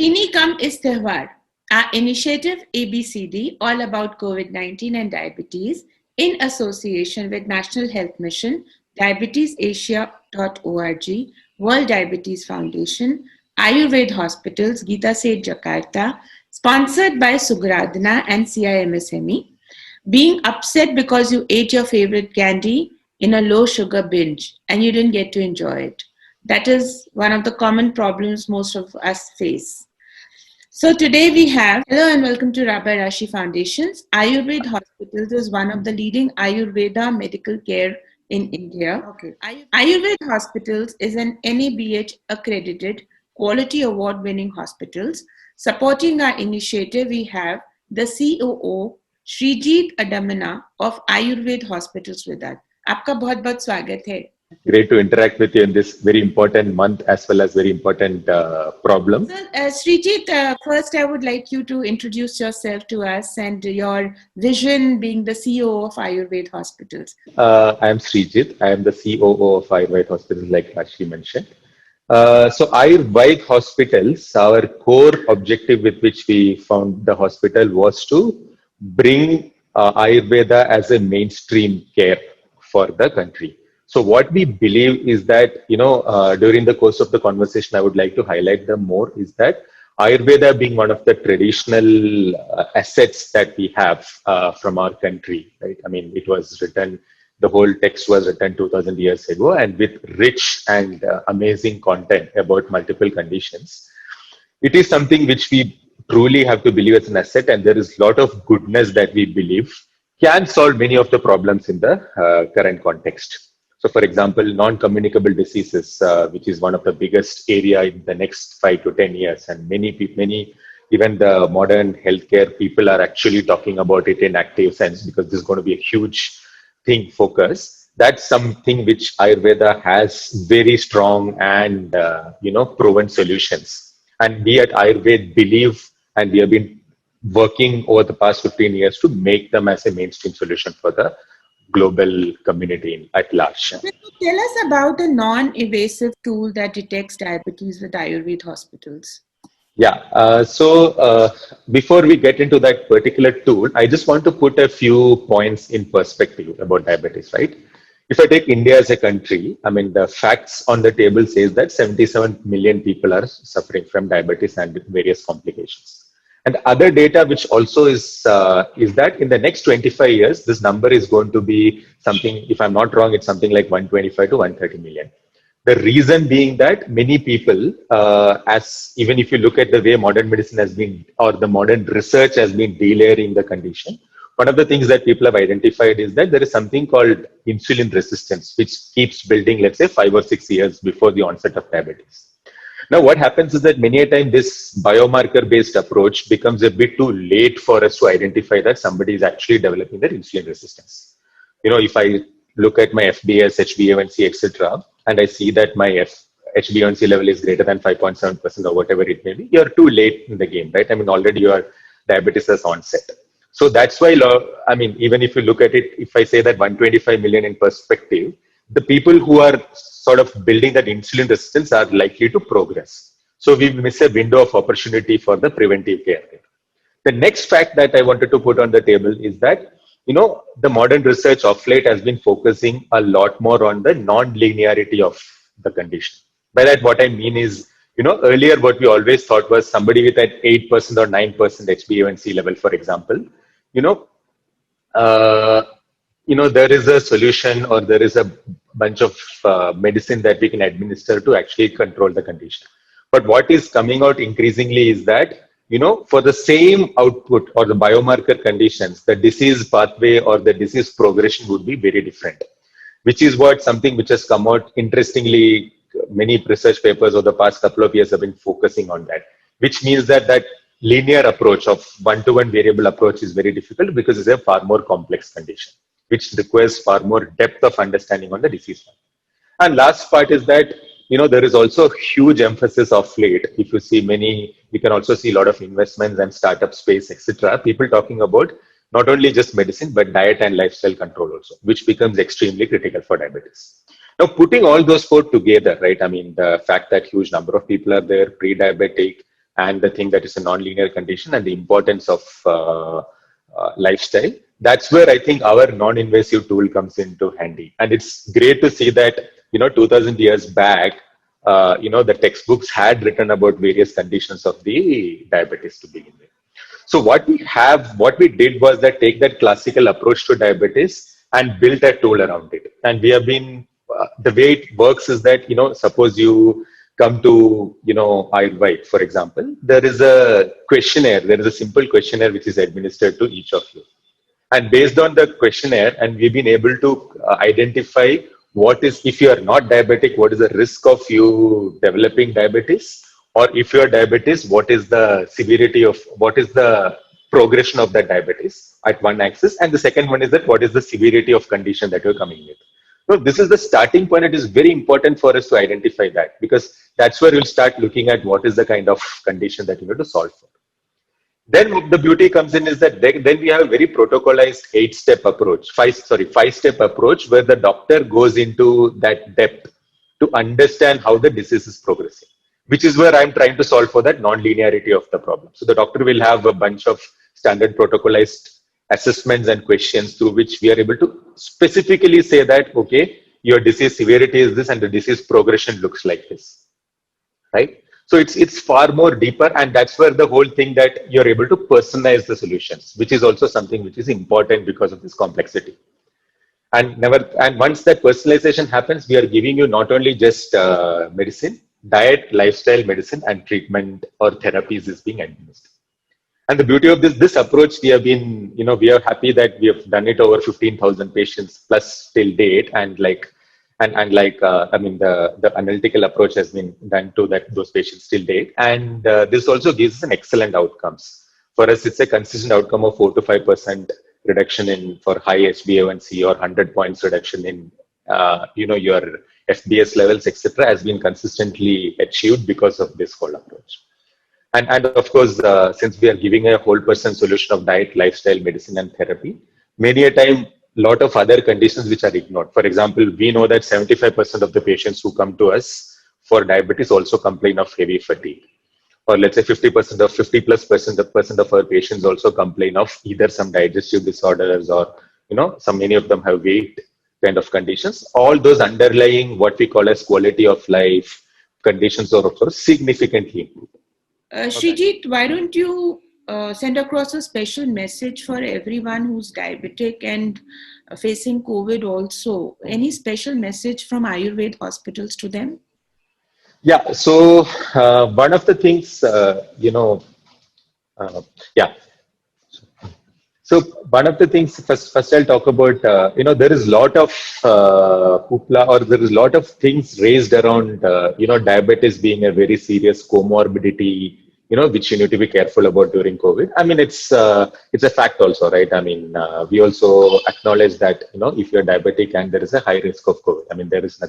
Dini Kam is Tehwar, our initiative ABCD, all about COVID-19 and diabetes, in association with National Health Mission, diabetiesasia.org, World Diabetes Foundation, Ayurved Hospitals, Geeta Seth Jakarta, sponsored by Sugradhana and CIMSME, being upset because you ate your favorite candy in a low sugar binge and you didn't get to enjoy it. That is one of the common problems most of us face. So today we have, hello and welcome to Rabbi Rashi Foundations. Ayurved Hospitals is one of the leading Ayurveda medical care in India. Okay. Ayurved Hospitals is an NABH accredited quality award winning hospitals. Supporting our initiative, we have the COO Srijit Adamana of Ayurved Hospitals with us. आपका बहुत बहुत स्वागत है. Great to interact with you in this very important month as well as very important problem. So, Srijit, first I would like you to introduce yourself to us and your vision being the CEO of Ayurved Hospitals. I am Srijit. I am the COO of Ayurved Hospitals, like Rashi mentioned. So Ayurved Hospitals, our core objective with which we found the hospital was to bring Ayurveda as a mainstream care for the country. So what we believe is that, during the course of the conversation, I would like to highlight them more is that Ayurveda being one of the traditional assets that we have from our country, right? I mean, it was written, the whole text was written 2000 years ago and with rich and amazing content about multiple conditions. It is something which we truly have to believe as an asset, and there is a lot of goodness that we believe can solve many of the problems in the current context. So, for example, non-communicable diseases, which is one of the biggest area in the next 5 to 10 years, and many, even the modern healthcare people are actually talking about it in active sense because this is going to be a huge thing focus. That's something which Ayurveda has very strong and proven solutions. And we at Ayurveda believe, and we have been working over the past 15 years to make them as a mainstream solution for the global community at large. Tell us about a non-invasive tool that detects diabetes with Ayurved Hospitals. Yeah, before we get into that particular tool, I just want to put a few points in perspective about diabetes, right? If I take India as a country, I mean, the facts on the table says that 77 million people are suffering from diabetes and various complications. And other data which also is that in the next 25 years, this number is going to be something, if I'm not wrong, it's something like 125 to 130 million. The reason being that many people, even if you look at the way modern medicine has been, or the modern research has been delayering the condition, one of the things that people have identified is that there is something called insulin resistance, which keeps building, let's say, 5 or 6 years before the onset of diabetes. Now, what happens is that many a time this biomarker-based approach becomes a bit too late for us to identify that somebody is actually developing their insulin resistance. If I look at my FBS, HbA1c, etc., and I see that my HbA1c level is greater than 5.7% or whatever it may be, you're too late in the game, right? I mean, already your diabetes has onset. So that's why, even if you look at it, if I say that 125 million in perspective, the people who are sort of building that insulin resistance are likely to progress. So we miss a window of opportunity for the preventive care. The next fact that I wanted to put on the table is that, the modern research of late has been focusing a lot more on the non-linearity of the condition. By that, what I mean is, earlier what we always thought was somebody with an 8% or 9% HbA1c level, for example, there is a solution or there is a bunch of medicine that we can administer to actually control the condition. But what is coming out increasingly is that, for the same output or the biomarker conditions, the disease pathway or the disease progression would be very different, which is something which has come out interestingly. Many research papers over the past couple of years have been focusing on that, which means that linear approach of one-to-one variable approach is very difficult because it's a far more complex condition, which requires far more depth of understanding on the disease. And last part is that, there is also huge emphasis of late. If you see you can also see a lot of investments and startup space, etc. People talking about not only just medicine, but diet and lifestyle control also, which becomes extremely critical for diabetes. Now, putting all those four together, right? I mean, the fact that huge number of people are there, pre-diabetic, and the thing that is a non-linear condition and the importance of lifestyle. That's where I think our non-invasive tool comes into handy. And it's great to see that, 2000 years back, the textbooks had written about various conditions of the diabetes to begin with. So what we did was that take that classical approach to diabetes and built a tool around it. And we have been, the way it works is that, suppose you come to, Ayurveda, for example, there is a simple questionnaire which is administered to each of you. And based on the questionnaire, and we've been able to identify what is, if you are not diabetic, what is the risk of you developing diabetes? Or if you are diabetes, what is the progression of that diabetes at one axis? And the second one is that what is the severity of condition that you're coming with? So this is the starting point. It is very important for us to identify that, because that's where you'll start looking at what is the kind of condition that you need to solve for. Then the beauty comes in is that then we have a very protocolized five-step approach where the doctor goes into that depth to understand how the disease is progressing, which is where I'm trying to solve for that non-linearity of the problem. So the doctor will have a bunch of standard protocolized assessments and questions through which we are able to specifically say that, okay, your disease severity is this and the disease progression looks like this, right? So it's far more deeper, and that's where the whole thing that you're able to personalize the solutions, which is also something which is important because of this complexity. And once that personalization happens, we are giving you not only just medicine, diet, lifestyle, medicine, and treatment or therapies is being administered. And the beauty of this approach, we are happy that we have done it over 15,000 patients plus till date, the analytical approach has been done to those patients till date, and this also gives us an excellent outcomes. For us, it's a consistent outcome of 4 to 5% reduction for high HbA1c, or 100 points reduction in your FBS levels, etc., has been consistently achieved because of this whole approach. And of course, since we are giving a whole person solution of diet, lifestyle, medicine, and therapy, many a time, lot of other conditions which are ignored. For example, we know that 75% of the patients who come to us for diabetes also complain of heavy fatigue. Or let's say 50% of our patients also complain of either some digestive disorders or, many of them have weight kind of conditions. All those underlying what we call as quality of life conditions are also significantly improved. Srijit, why don't you send across a special message for everyone who's diabetic and facing COVID also? Any special message from Ayurveda hospitals to them? Yeah, so one of the things, So one of the things, first I'll talk about, there is a lot of hoopla, or there is a lot of things raised around, diabetes being a very serious comorbidity, which you need to be careful about during COVID. I mean, it's a fact also, right? I mean, we also acknowledge that, if you're diabetic and there is a high risk of COVID, I mean, there is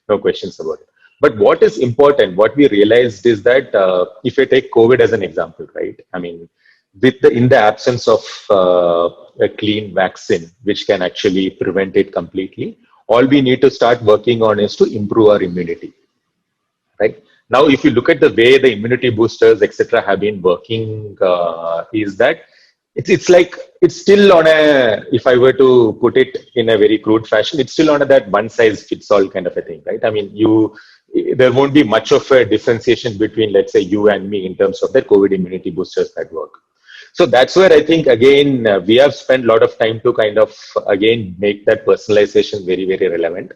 no questions about it. But what is important, what we realized is that if you take COVID as an example, right? I mean, in the absence of a clean vaccine, which can actually prevent it completely, all we need to start working on is to improve our immunity, right? Now, if you look at the way the immunity boosters, etc., have been working, is that it's still on if I were to put it in a very crude fashion, it's still on that one size fits all kind of a thing, right? I mean, there won't be much of a differentiation between, let's say, you and me in terms of the COVID immunity boosters that work. So that's where I think, again, we have spent a lot of time to kind of, again, make that personalization very, very relevant.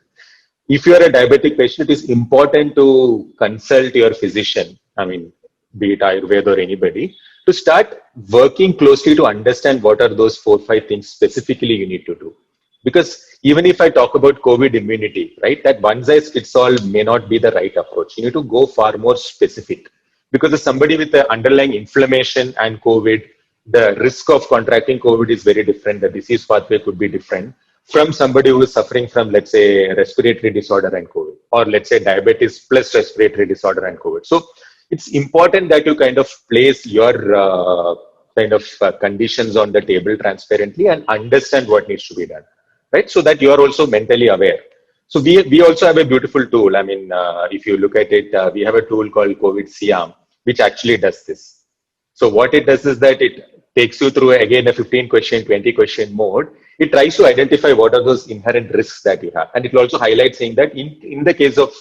If you are a diabetic patient, it is important to consult your physician, I mean, be it Ayurveda or anybody, to start working closely to understand what are those 4 or 5 things specifically you need to do. Because even if I talk about COVID immunity, right, that one size fits all may not be the right approach. You need to go far more specific. Because if somebody with the underlying inflammation and COVID, the risk of contracting COVID is very different. The disease pathway could be different from somebody who is suffering from, let's say, respiratory disorder and COVID, or let's say diabetes plus respiratory disorder and COVID. So it's important that you kind of place your conditions on the table transparently and understand what needs to be done, right? So that you are also mentally aware. So we also have a beautiful tool. I mean, if you look at it, we have a tool called COVID Siam, which actually does this. So what it does is that it takes you through again a 15 question, 20 question mode. It tries to identify what are those inherent risks that you have. And it will also highlight saying that in the case of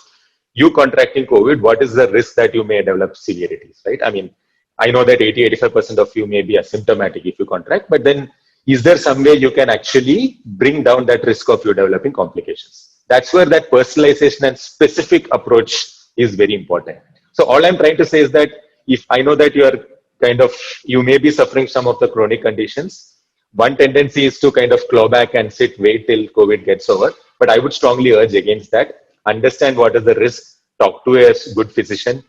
you contracting COVID, what is the risk that you may develop severities, right? I mean, I know that 80-85% of you may be asymptomatic if you contract, but then is there some way you can actually bring down that risk of you developing complications? That's where that personalization and specific approach is very important. So all I'm trying to say is that if I know that you may be suffering some of the chronic conditions, one tendency is to kind of claw back and wait till COVID gets over. But I would strongly urge against that. Understand what is the risk, talk to a good physician,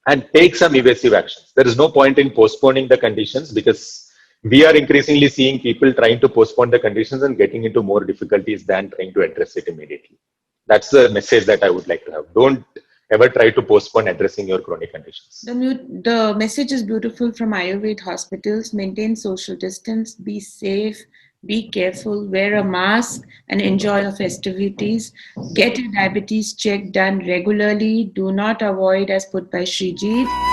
and take some evasive actions. There is no point in postponing the conditions because we are increasingly seeing people trying to postpone the conditions and getting into more difficulties than trying to address it immediately. That's the message that I would like to have. Don't ever try to postpone addressing your chronic conditions. The message is beautiful from Ayurveda hospitals. Maintain social distance, be safe, be careful, wear a mask, and enjoy your festivities. Get your diabetes check done regularly. Do not avoid, as put by Srijit.